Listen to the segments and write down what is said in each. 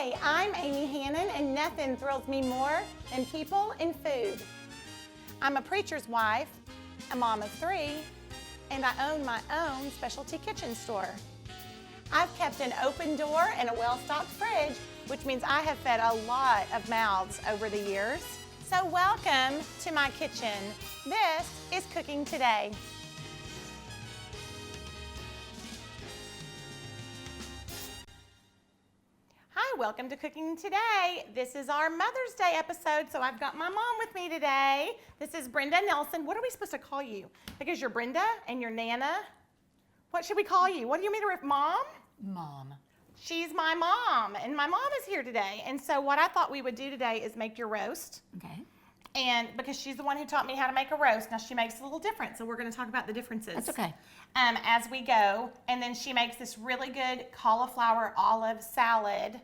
Hi, I'm Amy Hannon, and nothing thrills me more than people and food. I'm a preacher's wife, a mom of 3, and I own my own specialty kitchen store. I've kept an open door and a well-stocked fridge, which means I have fed a lot of mouths over the years. So welcome to my kitchen. This is Cooking Today. Hi, welcome to Cooking Today. This is our Mother's Day episode, so I've got my mom with me today. This is Brenda Nelson. What are we supposed to call you? Because you're Brenda and you're Nana. What should we call you? What do you mean to Mom? Mom. She's my mom, and my mom is here today. And so what I thought we would do today is make your roast. Okay. And because she's the one who taught me how to make a roast. Now she makes it a little different, so we're going to talk about the differences. That's okay. As we go. And then she makes this really good cauliflower olive salad.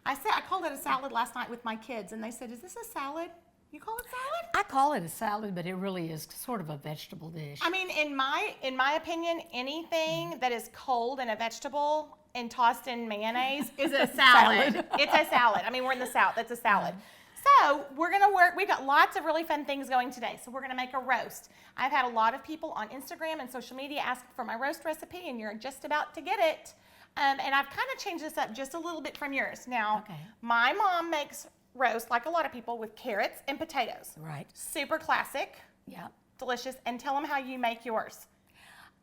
I called it a salad last night with my kids, and they said, "Is this a salad? You call it salad?" I call it a salad, but it really is sort of a vegetable dish. I mean, in my opinion, anything that is cold and a vegetable and tossed in mayonnaise is a salad. It's a salad. I mean, we're in the South. It's a salad. So we're going to work. We've got lots of really fun things going today. So we're going to make a roast. I've had a lot of people on Instagram and social media ask for my roast recipe, and you're just about to get it. And I've kind of changed this up just a little bit from yours. Now, My mom makes roast, like a lot of people, with carrots and potatoes. Right. Super classic. Yeah. Delicious. And tell them how you make yours.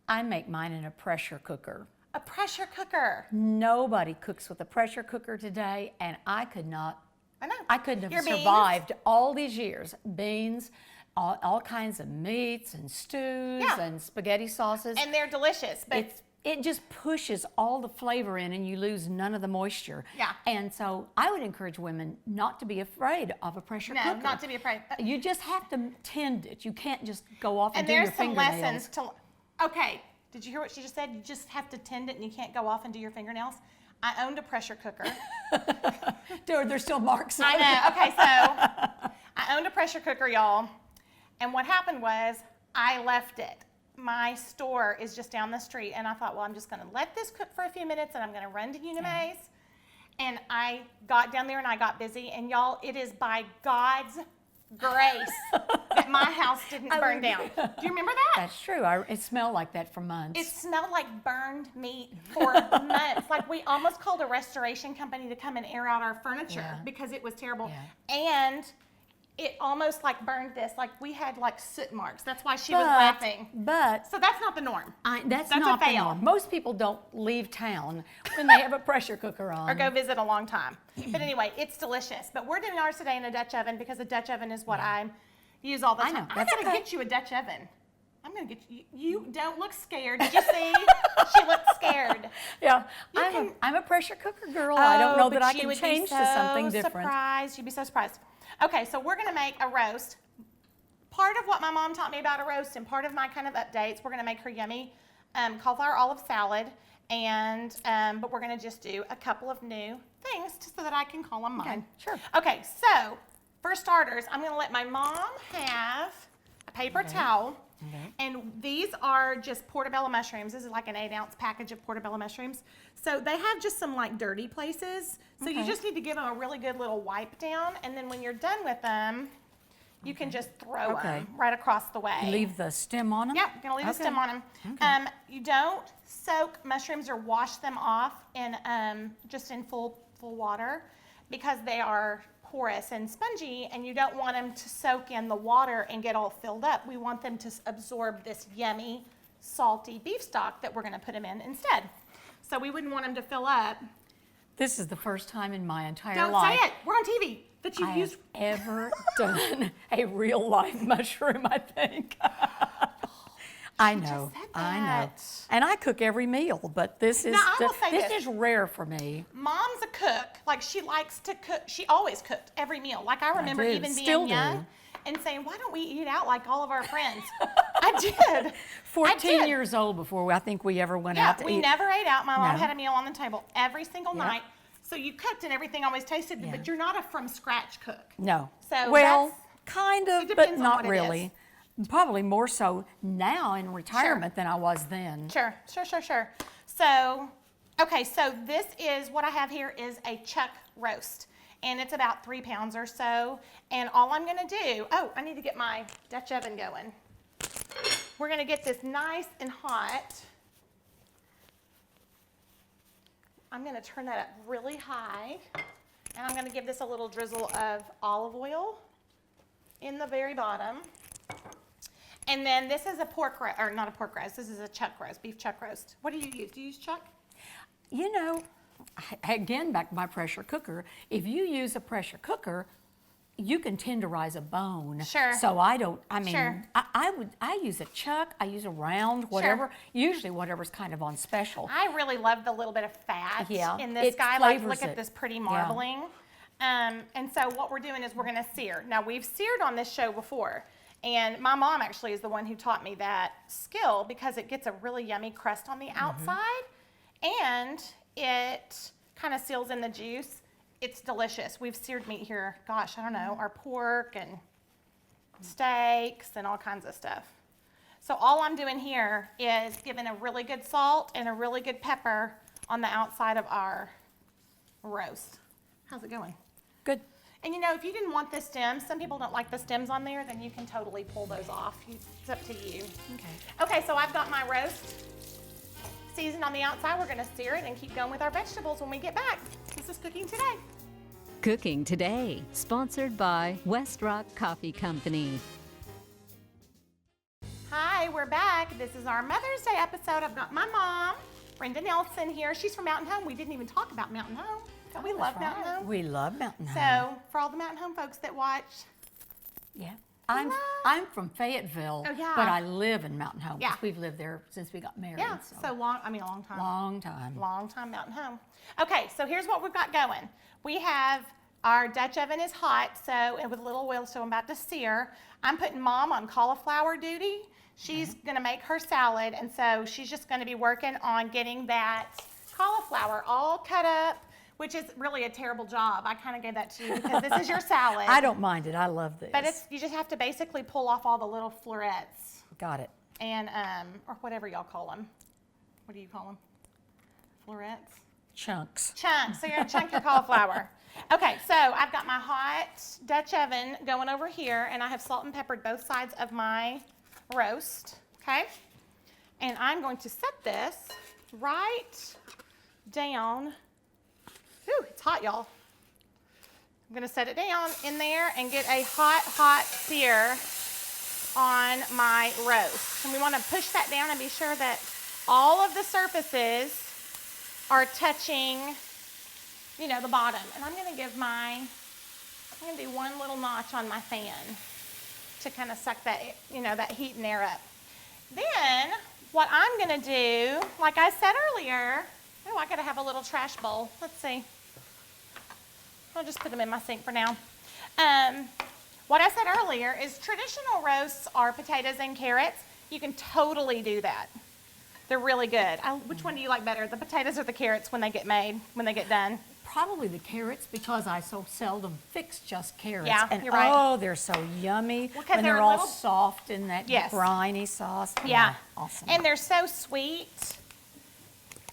I make mine in a pressure cooker. A pressure cooker. Nobody cooks with a pressure cooker today, and I couldn't have Your survived beans? all these years. Beans, all kinds of meats and stews and spaghetti sauces. And they're delicious, but It just pushes all the flavor in, and you lose none of the moisture. Yeah. And so I would encourage women not to be afraid of a pressure cooker. No, not to be afraid. You just have to tend it. You can't just go off and do there's your some fingernails. lessons to. Okay, did you hear what she just said? You just have to tend it, and you can't go off and do your fingernails. I owned a pressure cooker. There's still marks on it. I know. Okay, so I owned a pressure cooker, y'all. And what happened was I left it. My store is just down the street, and I thought, well, I'm just going to let this cook for a few minutes, and I'm going to run to Unimaze. And I got down there, and I got busy. And y'all, it is by God's grace that my house didn't burn down. Do you remember that? That's true. It smelled like that for months. It smelled like burned meat for months. Like we almost called a restoration company to come and air out our furniture because it was terrible. Yeah. And it almost like burned this. Like we had like soot marks. That's why she was laughing. But so that's not the norm. That's a not the fail. norm. Most people don't leave town when they have a pressure cooker on. Or go visit a long time. But anyway, it's delicious. But we're doing ours today in a Dutch oven because a Dutch oven is what I use all the time. I gotta get you a Dutch oven. I'm gonna get you. You don't look scared. Did you see? She looked scared. Yeah, I'm a pressure cooker girl. I don't know that I can change to something different. You'd be so surprised. Okay, so we're gonna make a roast. Part of what my mom taught me about a roast and part of my kind of updates, we're gonna make her yummy cauliflower olive salad, and but we're gonna just do a couple of new things so that I can call them mine. Okay, sure. Okay, so for starters, I'm gonna let my mom have a paper towel. Okay. And these are just portobello mushrooms. This is like an 8-ounce package of portobello mushrooms. So they have just some like dirty places. So you just need to give them a really good little wipe down. And then when you're done with them, you can just throw them right across the way. Leave the stem on them? Yep, you're gonna leave the stem on them. Okay. You don't soak mushrooms or wash them off in just in full water because they are porous and spongy, and you don't want them to soak in the water and get all filled up. We want them to absorb this yummy, salty beef stock that we're gonna put them in instead. So we wouldn't want them to fill up. This is the first time in my entire Don't life say it, we're on TV, that you've used. ever done a real life mushroom, I think. I know, I know. And I cook every meal, but this is this is rare for me. Mom's a cook. Like she likes to cook. She always cooked every meal. Like I remember even being young and saying, "Why don't we eat out like all of our friends?" I did. 14 years old before I think we ever went out to eat. We never ate out. My mom had a meal on the table every single night. So you cooked and everything always tasted good, but you're not a from scratch cook. No. So well, kind of, but not really. Is. Probably more so now in retirement than I was then. Sure. So Okay, so this is, what I have here is a chuck roast. And it's about 3 pounds or so. And all I'm gonna do, oh, I need to get my Dutch oven going. We're gonna get this nice and hot. I'm gonna turn that up really high. And I'm gonna give this a little drizzle of olive oil in the very bottom. And then this is a pork roast, or not a pork roast, this is a chuck roast, beef chuck roast. What do you use? Do you use chuck? You know, again, back to my pressure cooker. If you use a pressure cooker, you can tenderize a bone. Sure. So I mean, Sure. I use a chuck, I use a round, whatever, Sure. usually whatever's kind of on special. I really love the little bit of fat in this it guy. Like, flavors look at it. this pretty marbling. And so what we're doing is we're gonna sear. Now, we've seared on this show before. And my mom actually is the one who taught me that skill because it gets a really yummy crust on the outside and it kind of seals in the juice. It's delicious. We've seared meat here, gosh, I don't know, our pork and steaks and all kinds of stuff. So all I'm doing here is giving a really good salt and a really good pepper on the outside of our roast. How's it going? Good. And you know, if you didn't want the stems, some people don't like the stems on there, then you can totally pull those off. It's up to you. Okay. Okay, so I've got my roast seasoned on the outside. We're gonna sear it and keep going with our vegetables when we get back. This is Cooking Today. Cooking Today, sponsored by West Rock Coffee Company. Hi, we're back. This is our Mother's Day episode. I've got my mom, Brenda Nelson, here. She's from Mountain Home. We didn't even talk about Mountain Home. So we love Mountain Home. We love Mountain Home. So for all the Mountain Home folks that watch, yeah. I'm from Fayetteville, Oh, yeah. but I live in Mountain Home. Yeah. We've lived there since we got married. yeah, so long, I mean a long time. Long time. Long time Mountain Home. Okay, so here's what we've got going. We have our Dutch oven is hot, so and with a little oil, so I'm about to sear. I'm putting Mom on cauliflower duty. She's gonna make her salad, and so she's just gonna be working on getting that cauliflower all cut up, which is really a terrible job. I kind of gave that to you because this is your salad. I don't mind it. I love this. But you just have to basically pull off all the little florets Got it. and or whatever y'all call them. What do you call them? Florets? Chunks. Chunks. So you're gonna chunk your cauliflower. Okay, so I've got my hot Dutch oven going over here, and I have salt and peppered both sides of my roast. Okay, and I'm going to set this right down. Ooh, it's hot, y'all. I'm gonna set it down in there and get a hot, hot sear on my roast. And we wanna push that down and be sure that all of the surfaces are touching, you know, the bottom. And I'm gonna do one little notch on my fan to kind of suck that, you know, that heat and air up. Then, what I'm gonna do, like I said earlier, oh, I gotta have a little trash bowl. Let's see. I'll just put them in my sink for now. What I said earlier is traditional roasts are potatoes and carrots. You can totally do that. They're really good. Which one do you like better, the potatoes or the carrots when they get made, when they get done? Probably the carrots because I so seldom fix just carrots. Yeah, and you're right. Oh, they're so yummy Well, 'cause when they're they're a all little- soft in that Yes. briny sauce. Yeah. Awesome. And they're so sweet.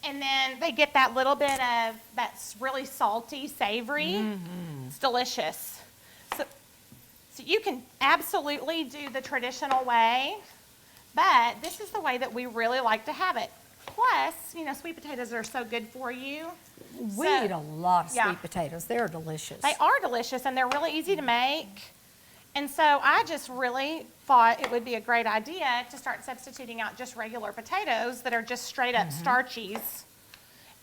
And then they get that little bit of that's really salty, savory. It's delicious. So you can absolutely do the traditional way, but this is the way that we really like to have it. Plus, you know, sweet potatoes are so good for you. We So- eat a lot of Yeah. sweet potatoes. They're delicious. They are delicious and they're really easy to make. And so I just really thought it would be a great idea to start substituting out just regular potatoes that are just straight up starchies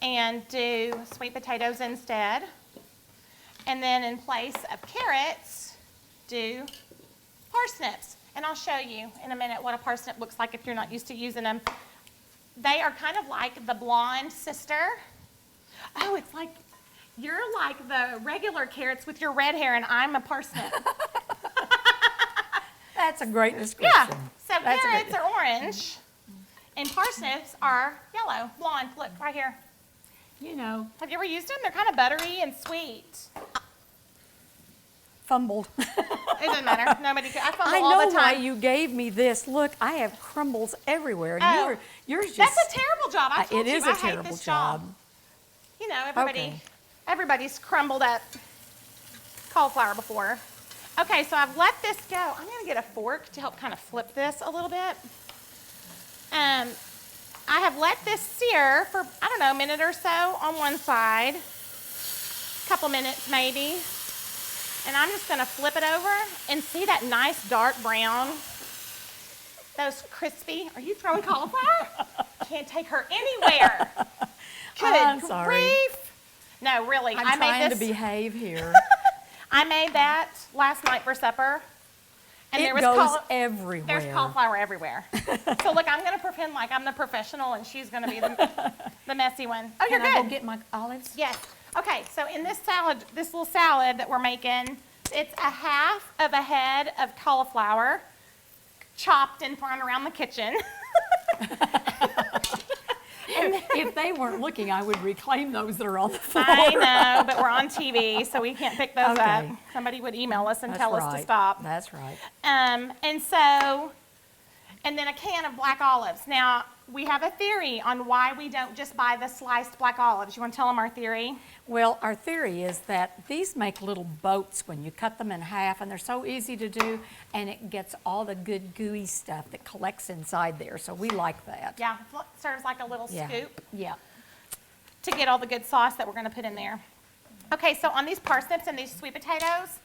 and do sweet potatoes instead. And then in place of carrots, do parsnips. And I'll show you in a minute what a parsnip looks like if you're not used to using them. They are kind of like the blonde sister. Oh, it's like you're like the regular carrots with your red hair and I'm a parsnip. That's a great description. Yeah, so That's a carrots great- are orange and parsnips are yellow, blonde. Look, right here. You know, Have you ever used them? They're kind of buttery and sweet. fumbled. It doesn't matter. Nobody can. I fumble I all know the why time. you gave me this. Look, I have crumbles everywhere. And Oh, yours just. That's a terrible job. I told It you, is I a hate terrible this job. you know, Okay. everybody's crumbled up cauliflower before. Okay, so I've let this go. I'm gonna get a fork to help kind of flip this a little bit. I have let this sear for, I don't know, a minute or so on one side, couple minutes maybe. And I'm just gonna flip it over and see that nice dark brown, those crispy. Are you throwing cauliflower? Can't take her anywhere. Good I'm sorry. grief. No, really, I'm I made trying this. to behave here. I made that last night for supper. And It there was goes everywhere. There's cauliflower everywhere. So look, I'm gonna pretend like I'm the professional and she's gonna be the messy one. Oh, you're Can I good. go get my olives? Yes. Okay, so in this salad, this little salad that we're making, it's a half of a head of cauliflower chopped and thrown around the kitchen. If they weren't looking, I would reclaim those that are on the floor. I know, but we're on TV, so we can't pick those up. Okay. Somebody would email us and That's tell us to right. stop. That's right. And then a can of black olives. Now, we have a theory on why we don't just buy the sliced black olives. You want to tell them our theory? Well, our theory is that these make little boats when you cut them in half, and they're so easy to do, and it gets all the good gooey stuff that collects inside there, so we like that. Yeah, serves like a little scoop Yeah. to get all the good sauce that we're going to put in there. Okay, so on these parsnips and these sweet potatoes,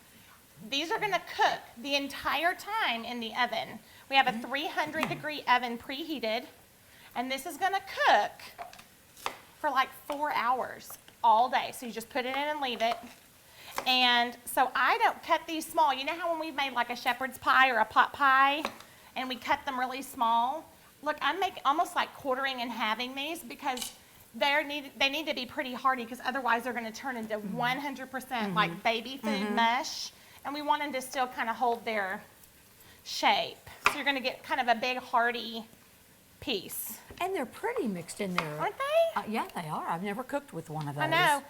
these are going to cook the entire time in the oven. We have a 300-degree oven preheated, and this is going to cook for like 4 hours all day. So you just put it in and leave it. And so I don't cut these small. You know how when we've made like a shepherd's pie or a pot pie, and we cut them really small? Look, I'm making almost like quartering and halving these because they need to be pretty hardy, because otherwise they're going to turn into 100% like baby food mush. And we want them to still kind of hold their shape. So you're going to get kind of a big hearty piece. And they're pretty mixed in there. Aren't they? Yeah, they are. I've never cooked with one of those. I know.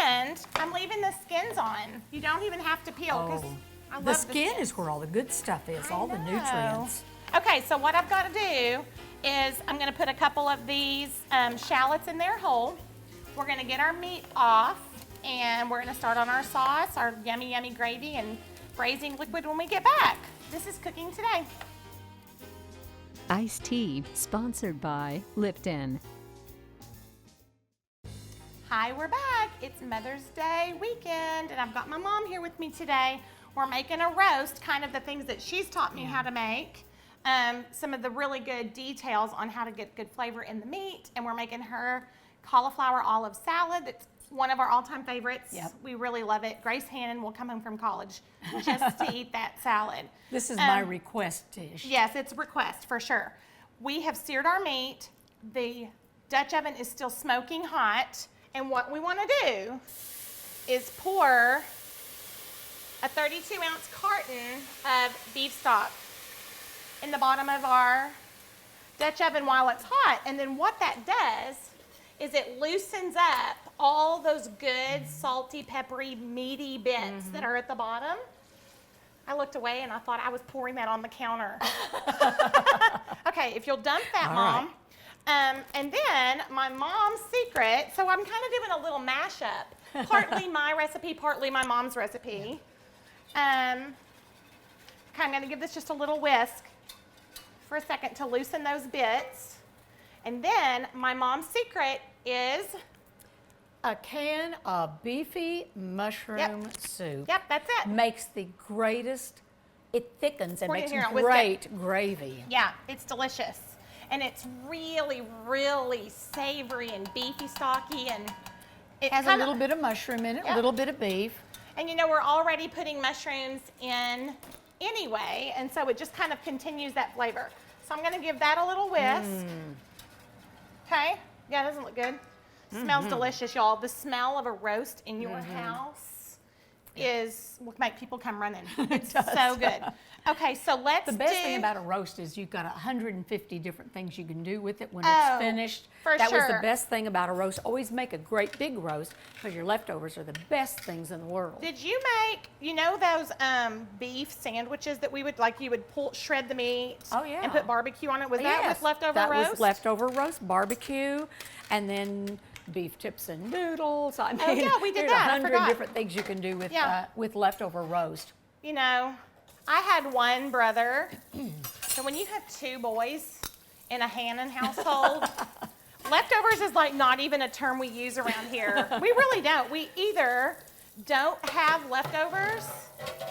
And I'm leaving the skins on. You don't even have to peel, because I love The skin skins. is where all the good stuff is, all the know. nutrients. Okay, so what I've got to do is I'm going to put a couple of these shallots in there whole. We're going to get our meat off, and we're going to start on our sauce, our yummy, yummy gravy, and braising liquid when we get back. This is cooking today. Iced tea, sponsored by Lipton. Hi, we're back. It's Mother's Day weekend, and I've got my mom here with me today. We're making a roast, kind of the things that she's taught me how to make. Some of the really good details on how to get good flavor in the meat, and we're making her cauliflower olive salad. It's one of our all-time favorites. Yep. We really love it. Grace Hannon will come home from college just to eat that salad. This is my request dish. Yes, it's a request for sure. We have seared our meat. The Dutch oven is still smoking hot. And what we want to do is pour a 32-ounce carton of beef stock in the bottom of our Dutch oven while it's hot. And then what that does is it loosens up all those good, salty, peppery, meaty bits that are at the bottom. I looked away and I thought I was pouring that on the counter. Okay, if you'll dump that, All Mom. right. And then my mom's secret, so I'm kind of doing a little mashup. Partly my recipe, partly my mom's recipe. Okay, I'm gonna give this just a little whisk for a second to loosen those bits. And then my mom's secret is, A can of beefy mushroom soup. yep, that's it. Makes the greatest, it thickens and Pour it in makes here and whisk it. great gravy. Yeah, it's delicious. And it's really, really savory and beefy stocky, and it Has a kinda- little bit of mushroom in it, Yep. a little bit of beef. And you know, we're already putting mushrooms in anyway, and so it just kind of continues that flavor. So I'm gonna give that a little whisk. Okay, yeah, it doesn't look good. Smells delicious, y'all. The smell of a roast in your house will make people come running. It's so good. Okay, so let's The best thing about a roast is you've got 150 different things you can do with it when it's Oh, finished. for That was sure. the best thing about a roast. Always make a great big roast, because your leftovers are the best things in the world. Did you make, you know, those beef sandwiches that we would, like, you would shred the meat Oh, yeah. and put barbecue on it? Was that Yes, with leftover that roast? was leftover roast, barbecue, and then beef tips and noodles. I mean, Oh yeah, we did there's that. I 100 forgot. different things you can do with with leftover roast. You know, I had one brother. So when you have 2 boys in a Hannon household, leftovers is like not even a term we use around here. We really don't. We either don't have leftovers,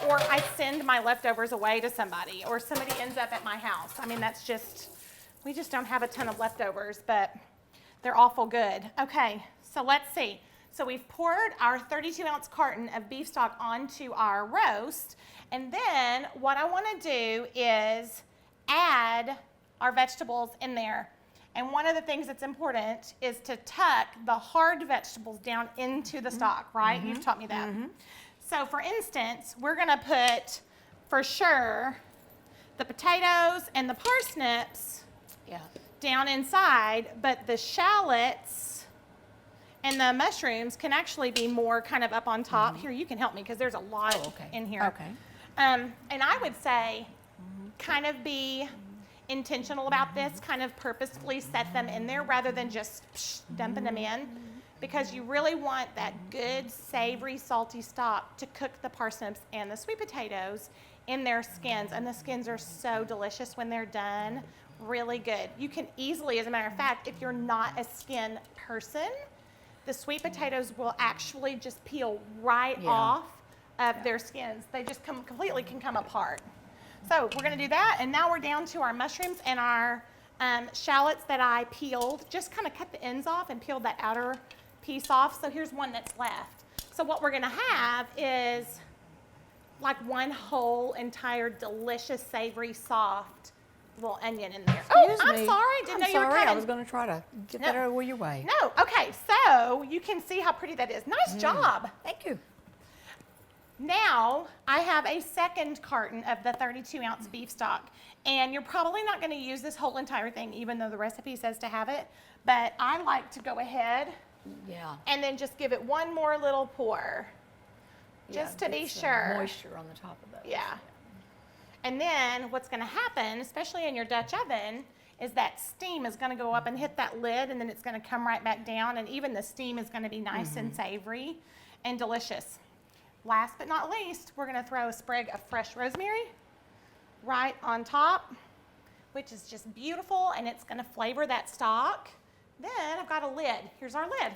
or I send my leftovers away to somebody, or somebody ends up at my house. I mean, that's just, we just don't have a ton of leftovers, but they're awful good. Okay, so let's see. So we've poured our 32-ounce carton of beef stock onto our roast, and then what I want to do is add our vegetables in there. And one of the things that's important is to tuck the hard vegetables down into the stock, right? You've taught me that. So for instance, we're gonna put, for sure, the potatoes and the parsnips down inside, but the shallots and the mushrooms can actually be more kind of up on top. Here, you can help me because there's a lot in here. Okay. And I would say kind of be intentional about this, kind of purposefully set them in there rather than just dumping them in, because you really want that good, savory, salty stock to cook the parsnips and the sweet potatoes in their skins. And the skins are so delicious when they're done, really good. You can easily, as a matter of fact, if you're not a skin person, the sweet potatoes will actually just peel right off of their skins. They just can come apart. So we're gonna do that, and now we're down to our mushrooms and our shallots that I peeled. Just kind of cut the ends off and peeled that outer piece off. So here's one that's left. So what we're gonna have is like one whole entire delicious, savory, soft little onion in there. Excuse I'm me. sorry, didn't know you were sorry, I coming. was gonna try to get that out of your way. No, okay, so you can see how pretty that is. Nice job. Thank you. Now, I have a second carton of the 32-ounce beef stock, and you're probably not going to use this whole entire thing, even though the recipe says to have it, but I like to go ahead and then just give it one more little pour, just to be sure. Moisture on the top of that. Yeah. And then what's going to happen, especially in your Dutch oven, is that steam is going to go up and hit that lid, and then it's going to come right back down, and even the steam is going to be nice and savory and delicious. Last but not least, we're gonna throw a sprig of fresh rosemary right on top, which is just beautiful, and it's gonna flavor that stock. Then I've got a lid. Here's our lid.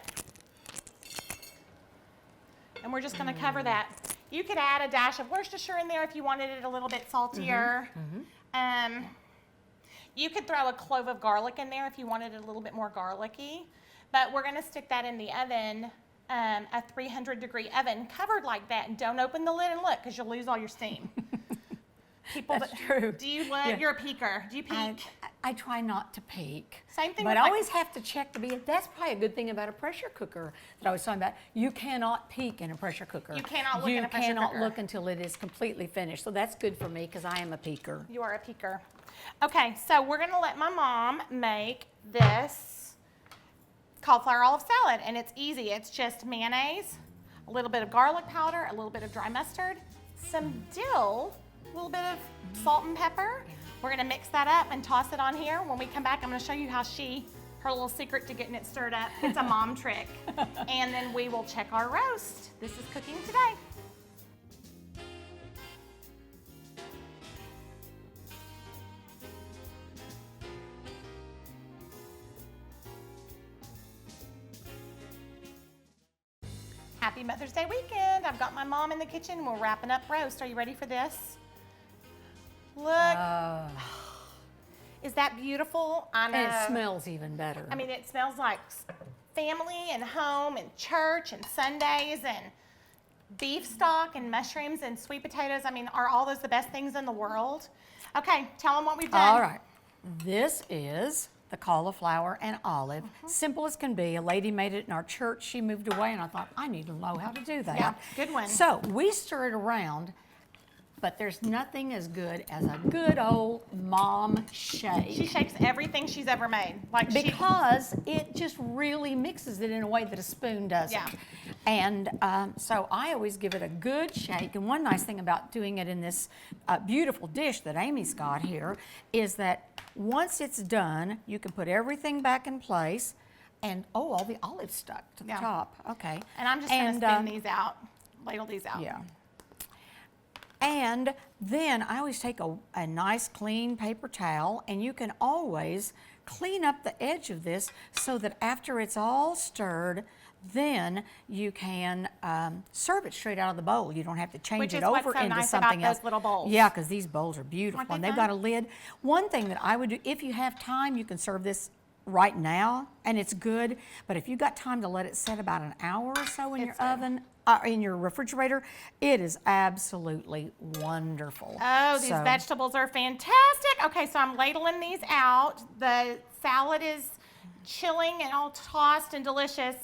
And we're just gonna cover that. You could add a dash of Worcestershire in there if you wanted it a little bit saltier. You could throw a clove of garlic in there if you wanted it a little bit more garlicky. But we're gonna stick that in the oven, a 300-degree oven, covered like that, and don't open the lid and look, because you'll lose all your steam. That's true. Do you look? You're a peeker. Do you peek? I try not to peek. Same thing. But I always have to check to be. That's probably a good thing about a pressure cooker that I was talking about. You cannot peek in a pressure cooker. You cannot look in a pressure cooker. You cannot look until it is completely finished. So that's good for me because I am a peeker. You are a peeker. Okay, so we're gonna let my mom make this cauliflower olive salad, and it's easy. It's just mayonnaise, a little bit of garlic powder, a little bit of dry mustard, some dill, a little bit of salt and pepper. We're gonna mix that up and toss it on here. When we come back, I'm gonna show you how her little secret to getting it stirred up. It's a mom trick. And then we will check our roast. This is cooking today. Happy Mother's Day weekend. I've got my mom in the kitchen. We're wrapping up roast. Are you ready for this? Look. Is that beautiful? I know. And it smells even better. I mean, it smells like family and home and church and Sundays and beef stock and mushrooms and sweet potatoes. I mean, are all those the best things in the world? Okay, tell them what we've done. All right. This is the cauliflower and olive. Simple as can be. A lady made it in our church. She moved away, and I thought, I need to know how to do that. Yeah, good one. So we stir it around, but there's nothing as good as a good old mom shake. She shakes everything she's ever made. Because it just really mixes it in a way that a spoon doesn't. Yeah. And so I always give it a good shake. And one nice thing about doing it in this beautiful dish that Amy's got here is that once it's done, you can put everything back in place, And, oh, all the olives stuck to the top. Okay. And I'm just going to spin these out, ladle these out. Yeah. And then I always take a nice clean paper towel, and you can always clean up the edge of this so that after it's all stirred, then you can serve it straight out of the bowl. You don't have to change it over into something else. Those little bowls. Yeah, because these bowls are beautiful, and they've got a lid. One thing that I would do, if you have time, you can serve this right now, and it's good. But if you got time to let it set about an hour or so in your oven, in your refrigerator, it is absolutely wonderful. Oh, these vegetables are fantastic. Okay, so I'm ladling these out. The salad is chilling and all tossed and delicious.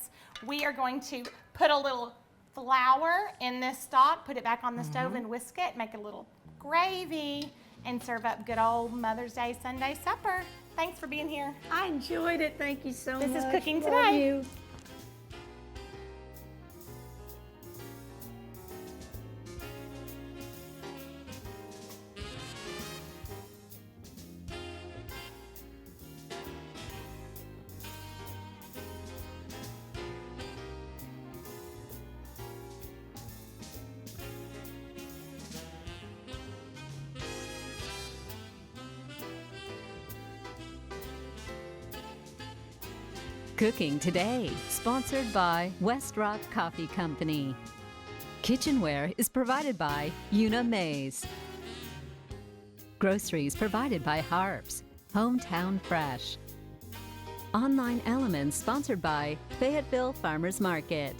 We are going to put a little flour in this stock, put it back on the stove and whisk it, make a little gravy, and serve up good old Mother's Day Sunday supper. Thanks for being here. I enjoyed it. Thank you so much. This is Cooking Love Today. You. Cooking Today, sponsored by West Rock Coffee Company. Kitchenware is provided by Una Mays. Groceries provided by Harps, Hometown Fresh. Online Elements sponsored by Fayetteville Farmers Market.